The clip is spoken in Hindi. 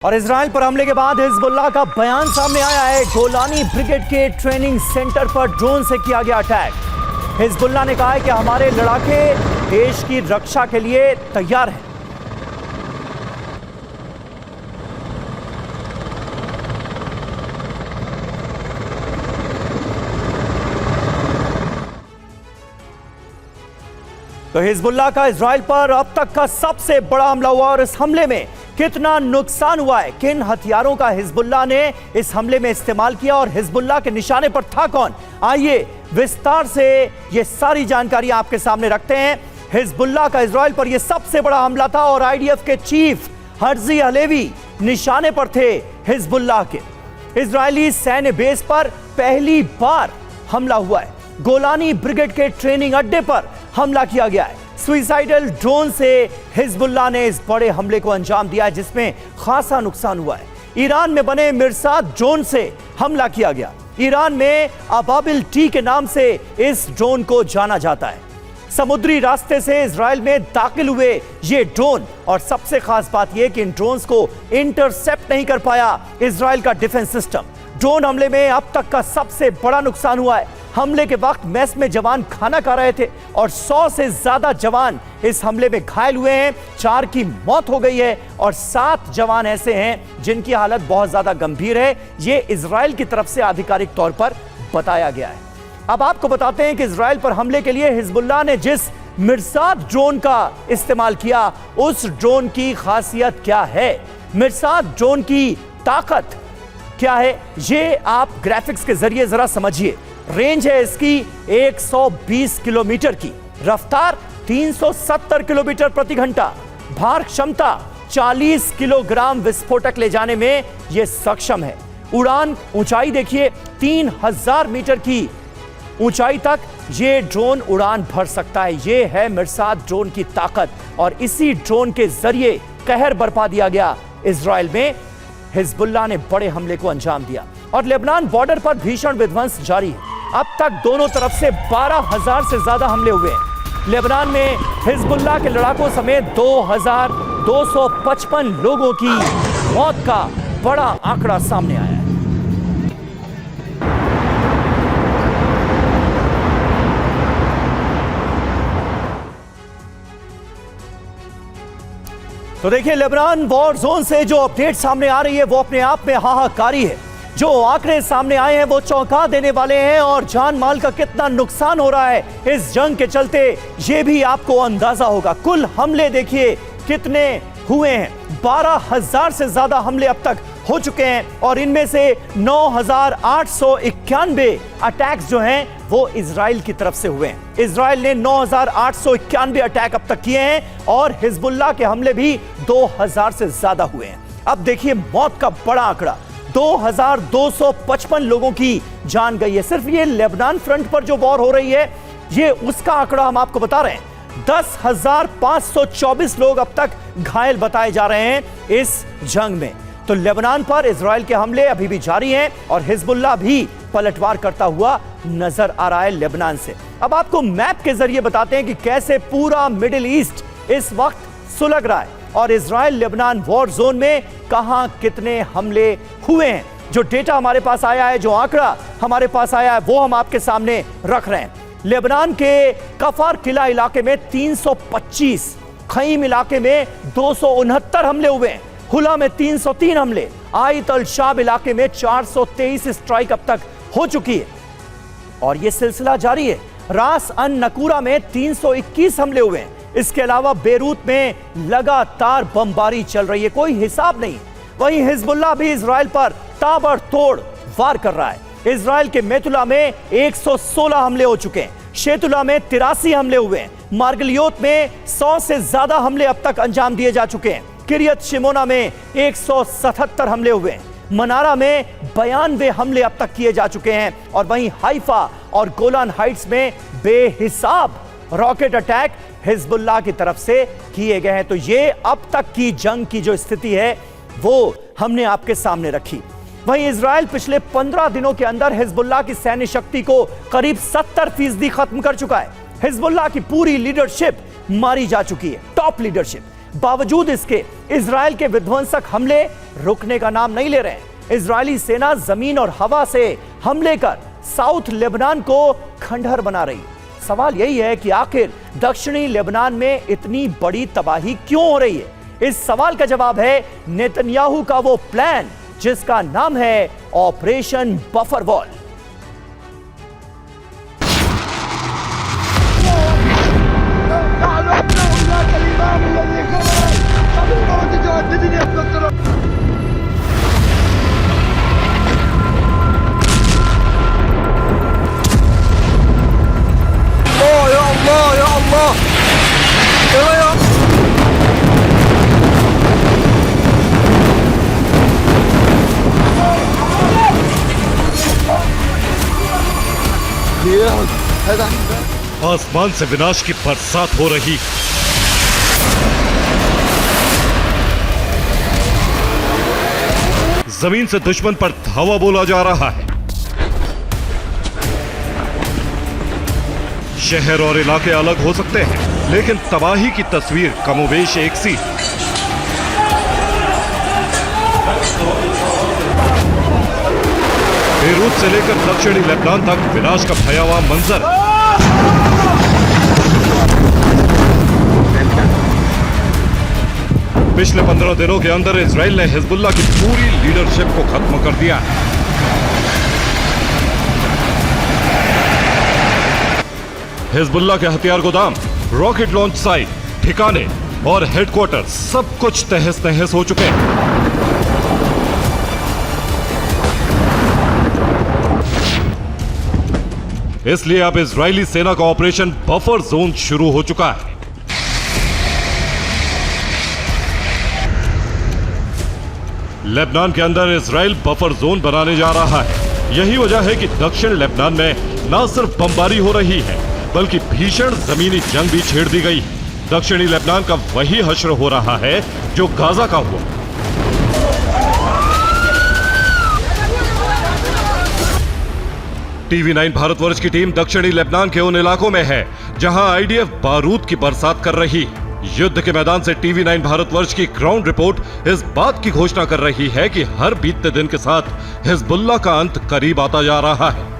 और इजराइल पर हमले के बाद हिजबुल्लाह का बयान सामने आया है। गोलानी ब्रिगेड के ट्रेनिंग सेंटर पर ड्रोन से किया गया अटैक। हिजबुल्लाह ने कहा है कि हमारे लड़ाके देश की रक्षा के लिए तैयार हैं। तो हिजबुल्लाह का इजराइल पर अब तक का सबसे बड़ा हमला हुआ और इस हमले में कितना नुकसान हुआ है, किन हथियारों का हिजबुल्लाह ने इस हमले में इस्तेमाल किया और हिजबुल्लाह के निशाने पर था कौन, आइए विस्तार से ये सारी जानकारी आपके सामने रखते हैं। हिजबुल्लाह का इजराइल पर यह सबसे बड़ा हमला था और आईडीएफ के चीफ हर्जी हलेवी निशाने पर थे हिजबुल्लाह के। इजरायली सैन्य बेस पर पहली बार हमला हुआ है। गोलानी ब्रिगेड के ट्रेनिंग अड्डे पर हमला किया गया है। सुइसाइडल ड्रोन से हिजबुल्लाह ने इस बड़े हमले को अंजाम दिया है जिसमें खासा नुकसान हुआ है। ईरान में बने मिरसाद ड्रोन से हमला किया गया। ईरान में अबाबिल टी के नाम से इस ड्रोन को जाना जाता है। समुद्री रास्ते से इजराइल में दाखिल हुए ये ड्रोन और सबसे खास बात यह कि इन ड्रोन्स को इंटरसेप्ट नहीं कर पाया इजराइल का डिफेंस सिस्टम। ड्रोन हमले में अब तक का सबसे बड़ा नुकसान हुआ है। हमले के वक्त मेस में जवान खाना खा रहे थे और 100 से ज्यादा जवान इस हमले में घायल हुए हैं। 4 की मौत हो गई है और 7 जवान ऐसे हैं जिनकी हालत बहुत ज्यादा गंभीर है। ये इजराइल की तरफ से आधिकारिक तौर पर बताया गया है। अब आपको बताते हैं कि इजराइल पर हमले के लिए हिजबुल्लाह ने जिस मिरसाद ड्रोन का इस्तेमाल किया उस ड्रोन की खासियत क्या है, मिरसाद ड्रोन की ताकत क्या है, ये आप ग्राफिक्स के जरिए जरा समझिए। रेंज है इसकी 120 किलोमीटर की, रफ्तार 370 किलोमीटर प्रति घंटा, भार क्षमता 40 किलोग्राम विस्फोटक ले जाने में यह सक्षम है। उड़ान ऊंचाई देखिए 3000 मीटर की ऊंचाई तक ये ड्रोन उड़ान भर सकता है। ये है मिरसाद ड्रोन की ताकत और इसी ड्रोन के जरिए कहर बरपा दिया गया इजराइल में। हिजबुल्लाह ने बड़े हमले को अंजाम दिया और लेबनान बॉर्डर पर भीषण विध्वंस जारी है। अब तक दोनों तरफ से 12,000 से ज्यादा हमले हुए हैं। लेबनान में हिजबुल्लाह के लड़ाकों समेत 2,255 लोगों की मौत का बड़ा आंकड़ा सामने आया है। तो देखिए, लेबनान वॉर जोन से जो अपडेट सामने आ रही है वो अपने आप में हाहाकारी है। जो आंकड़े सामने आए हैं वो चौंका देने वाले हैं और जान माल का कितना नुकसान हो रहा है इस जंग के चलते ये भी आपको अंदाजा होगा। कुल हमले देखिए कितने हुए हैं, 12,000 से ज्यादा हमले अब तक हो चुके हैं और इनमें से 9,891 अटैक्स जो हैं वो इजराइल की तरफ से हुए हैं। इजराइल ने 9,891 अटैक अब तक किए हैं और हिजबुल्लाह के हमले भी 2,000 से ज्यादा हुए हैं। अब देखिए मौत का बड़ा आंकड़ा, 2,255 लोगों की जान गई है। सिर्फ ये लेबनान फ्रंट पर जो वॉर हो रही है ये उसका आंकड़ा हम आपको बता रहे हैं। 10,524 लोग अब तक घायल बताए जा रहे हैं इस जंग में। तो लेबनान पर इजराइल के हमले अभी भी जारी हैं और हिजबुल्लाह भी पलटवार करता हुआ नजर आ रहा है लेबनान से। अब आपको मैप के जरिए बताते हैं कि कैसे पूरा मिडिल ईस्ट इस वक्त सुलग रहा है और इजराइल लेबनान वॉर जोन में कहां कितने हमले हुए हैं। जो डेटा हमारे पास आया है, जो आंकड़ा हमारे पास आया है वो हम आपके सामने रख रहे हैं। लेबनान के कफार किला इलाके में 325, खईम इलाके में 269 हमले हुए हैं, हुला में 303 हमले, आयत अल शाब इलाके में 423 स्ट्राइक अब तक हो चुकी है और यह सिलसिला जारी है। रास अन नकूरा में 321 हमले हुए हैं। इसके अलावा बेरूत में लगातार बमबारी चल रही है, कोई हिसाब नहीं। वहीं हिजबुल्लाह भी इजराइल पर ताबड़तोड़ वार कर रहा है। इजराइल के मेतुला में 116 हमले हो चुके हैं, शेतुला में 83 हमले हुए हैं, मार्गलियोत में 100 से ज्यादा हमले अब तक अंजाम दिए जा चुके हैं, किरियत शिमोना में 177 हमले हुए हैं, मनारा में 92 हमले अब तक किए जा चुके हैं और वहीं हाइफा और गोलान हाइट्स में बेहिसाब रॉकेट अटैक हिजबुल्लाह की तरफ से किए गए हैं। तो ये अब तक की जंग की जो स्थिति है वो हमने आपके सामने रखी। वहीं इजराइल पिछले 15 दिनों के अंदर हिजबुल्लाह की सैन्य शक्ति को करीब 70% खत्म कर चुका है। हिजबुल्लाह की पूरी लीडरशिप मारी जा चुकी है, टॉप लीडरशिप। बावजूद इसके इजराइल के विध्वंसक हमले रुकने का नाम नहीं ले रहे हैं। इजरायली सेना जमीन और हवा से हमले कर साउथ लेबनान को खंडहर बना रही है। सवाल यही है कि आखिर दक्षिणी लेबनान में इतनी बड़ी तबाही क्यों हो रही है? इस सवाल का जवाब है नेतन्याहू का वो प्लान जिसका नाम है ऑपरेशन बफर वॉल। आसमान से विनाश की बरसात हो रही। जमीन से दुश्मन पर धावा बोला जा रहा है। शहर और इलाके अलग हो सकते हैं, लेकिन तबाही की तस्वीर कमोबेश एक सी। बेरूत से लेकर दक्षिणी लेबनान तक विनाश का भयावह मंजर। पिछले 15 दिनों के अंदर इजराइल ने हिजबुल्लाह की पूरी लीडरशिप को खत्म कर दिया। हिजबुल्लाह के हथियार गोदाम, रॉकेट लॉन्च साइट, ठिकाने और हेडक्वार्टर सब कुछ तहस नहस हो चुके हैं। इसलिए अब इजरायली सेना का ऑपरेशन बफर जोन शुरू हो चुका है। लेबनान के अंदर इजराइल बफर जोन बनाने जा रहा है। यही वजह है कि दक्षिण लेबनान में न सिर्फ बमबारी हो रही है, बल्कि भीषण जमीनी जंग भी छेड़ दी गई। दक्षिणी लेबनान का वही हश्र हो रहा है जो गाजा का हुआ। TV9 भारतवर्ष की टीम दक्षिणी लेबनान के उन इलाकों में है जहां आईडीएफ बारूद की बरसात कर रही। युद्ध के मैदान से TV9 भारतवर्ष की ग्राउंड रिपोर्ट इस बात की घोषणा कर रही है कि हर बीतते दिन के साथ हिजबुल्लाह का अंत करीब आता जा रहा है।